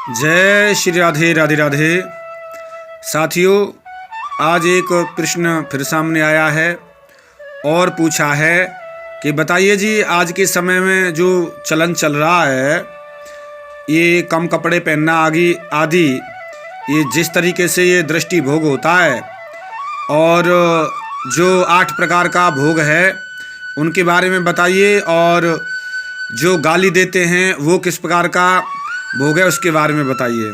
जय श्री राधे राधे राधे। साथियों, आज एक प्रश्न फिर सामने आया है और पूछा है कि बताइए जी, आज के समय में जो चलन चल रहा है, ये कम कपड़े पहनना आदि ये जिस तरीके से ये दृष्टि भोग होता है और जो 8 प्रकार का भोग है उनके बारे में बताइए, और जो गाली देते हैं वो किस प्रकार का भोग है उसके बारे में बताइए।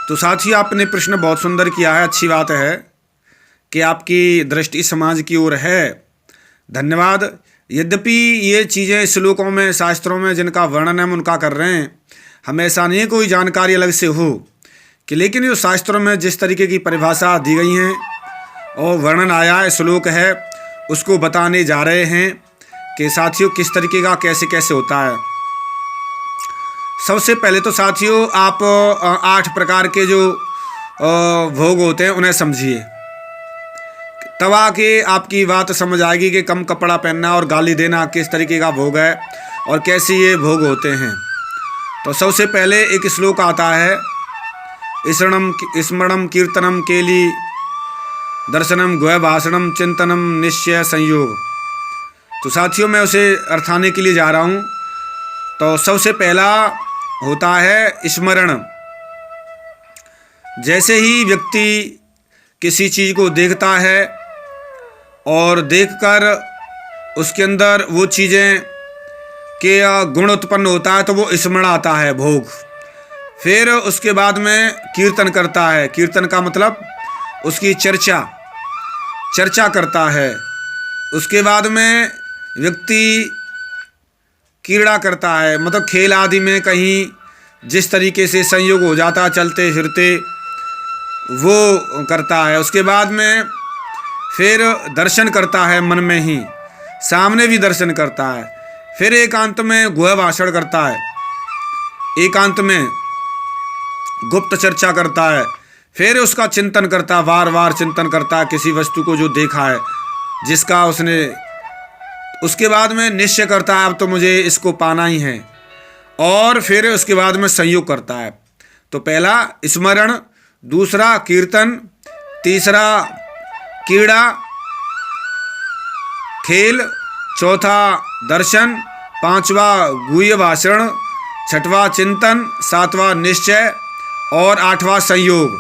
तो साथी, आपने प्रश्न बहुत सुंदर किया है। अच्छी बात है कि आपकी दृष्टि समाज की ओर है, धन्यवाद। यद्यपि ये चीज़ें श्लोकों में, शास्त्रों में जिनका वर्णन हम उनका कर रहे हैं, हमें ऐसा नहीं है कोई जानकारी अलग से हो कि, लेकिन जो शास्त्रों में जिस तरीके की परिभाषा दी गई हैं और वर्णन आया है, श्लोक है, उसको बताने जा रहे हैं कि साथियों किस तरीके का कैसे कैसे होता है। सबसे पहले तो साथियों, आप 8 प्रकार के जो भोग होते हैं उन्हें समझिए, तब आके आपकी बात समझ आएगी कि कम कपड़ा पहनना और गाली देना किस तरीके का भोग है और कैसे ये भोग होते हैं। तो सबसे पहले एक श्लोक आता है, स्मरणम कीर्तनम केली दर्शनम गुह भाषणम चिंतनम निश्चय संयोग। तो साथियों, मैं उसे अर्थाने के लिए जा रहा हूँ। तो सबसे पहला होता है स्मरण। जैसे ही व्यक्ति किसी चीज़ को देखता है और देखकर उसके अंदर वो चीज़ें के गुण उत्पन्न होता है तो वो स्मरण आता है, भोग। फिर उसके बाद में कीर्तन करता है। कीर्तन का मतलब उसकी चर्चा करता है। उसके बाद में व्यक्ति क्रीड़ा करता है, मतलब खेल आदि में कहीं जिस तरीके से संयोग हो जाता है चलते फिरते, वो करता है। उसके बाद में फिर दर्शन करता है, मन में ही सामने भी दर्शन करता है। फिर एकांत में गुह भाषण करता है, एकांत में गुप्त चर्चा करता है। फिर उसका चिंतन करता है, बार बार चिंतन करता है किसी वस्तु को जो देखा है, जिसका उसने। उसके बाद में निश्चय करता है अब तो मुझे इसको पाना ही है, और फिर उसके बाद में संयोग करता है। तो पहला स्मरण, दूसरा कीर्तन, तीसरा क्रीड़ा खेल, चौथा दर्शन, पांचवा गुह्य भाषण, छठवां चिंतन, सातवां निश्चय और आठवां संयोग।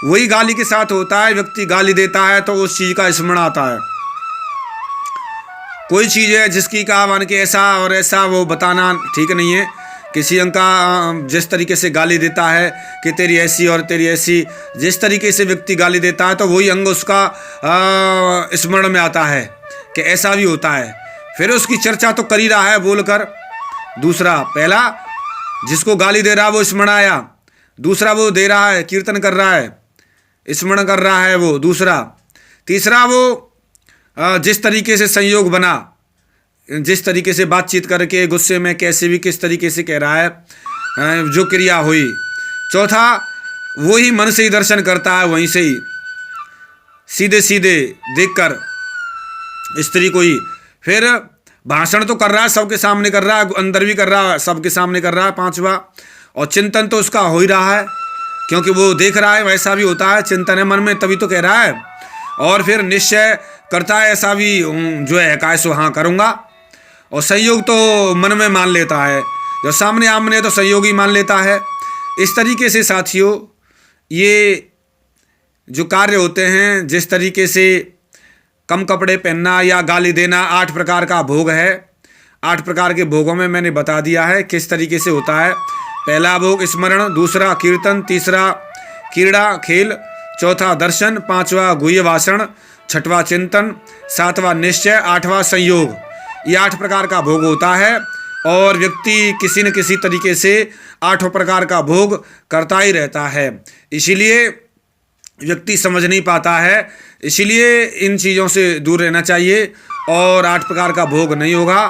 वही गाली के साथ होता है। व्यक्ति गाली देता है तो उस चीज़ का स्मरण आता है। कोई चीज़ है जिसकी कहा मान के ऐसा और ऐसा, वो बताना ठीक नहीं है। किसी अंग का जिस तरीके से गाली देता है कि तेरी ऐसी और तेरी ऐसी, जिस तरीके से व्यक्ति गाली देता है तो वही अंग उसका स्मरण में आता है कि ऐसा भी होता है। फिर उसकी चर्चा तो कर ही रहा है बोलकर। दूसरा, पहला जिसको गाली दे रहा है वो स्मरण आया, दूसरा वो दे रहा है, कीर्तन कर रहा है, स्मरण कर रहा है वो दूसरा। तीसरा, वो जिस तरीके से संयोग बना, जिस तरीके से बातचीत करके गुस्से में कैसे भी किस तरीके से कह रहा है, जो क्रिया हुई। चौथा, वो ही मन से ही दर्शन करता है, वहीं से ही सीधे सीधे देखकर स्त्री को ही। फिर भाषण तो कर रहा है, सबके सामने कर रहा है, अंदर भी कर रहा है, सबके सामने कर रहा है, पांचवा। और चिंतन तो उसका हो ही रहा है क्योंकि वो देख रहा है, वैसा भी होता है, चिंतन है मन में तभी तो कह रहा है। और फिर निश्चय करता है, ऐसा भी जो है काय सो हाँ करूँगा। और संयोग तो मन में मान लेता है, जब सामने आमने तो संयोग ही मान लेता है। इस तरीके से साथियों, ये जो कार्य होते हैं, जिस तरीके से कम कपड़े पहनना या गाली देना 8 प्रकार का भोग है। 8 प्रकार के भोगों में मैंने बता दिया है किस तरीके से होता है। पहला भोग स्मरण, दूसरा कीर्तन, तीसरा क्रीड़ा खेल, चौथा दर्शन, पांचवा गुह्य भाषण, छठवां चिंतन, सातवां निश्चय, आठवां संयोग। ये 8 प्रकार का भोग होता है और व्यक्ति किसी न किसी तरीके से 8 प्रकार का भोग करता ही रहता है। इसीलिए व्यक्ति समझ नहीं पाता है, इसीलिए इन चीज़ों से दूर रहना चाहिए और 8 प्रकार का भोग नहीं होगा,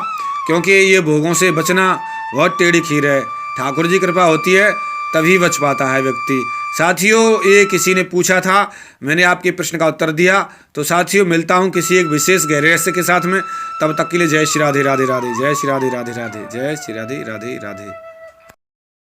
क्योंकि ये भोगों से बचना बहुत टेढ़ी खीर है। ठाकुर जी कृपा होती है तभी बच पाता है व्यक्ति। साथियों, ये किसी ने पूछा था, मैंने आपके प्रश्न का उत्तर दिया। तो साथियों, मिलता हूँ किसी एक विशेष गहरे रहस्य के साथ में। तब तक के लिए जय श्री राधे राधे राधे, जय श्री राधे राधे राधे, जय श्री राधे राधे राधे।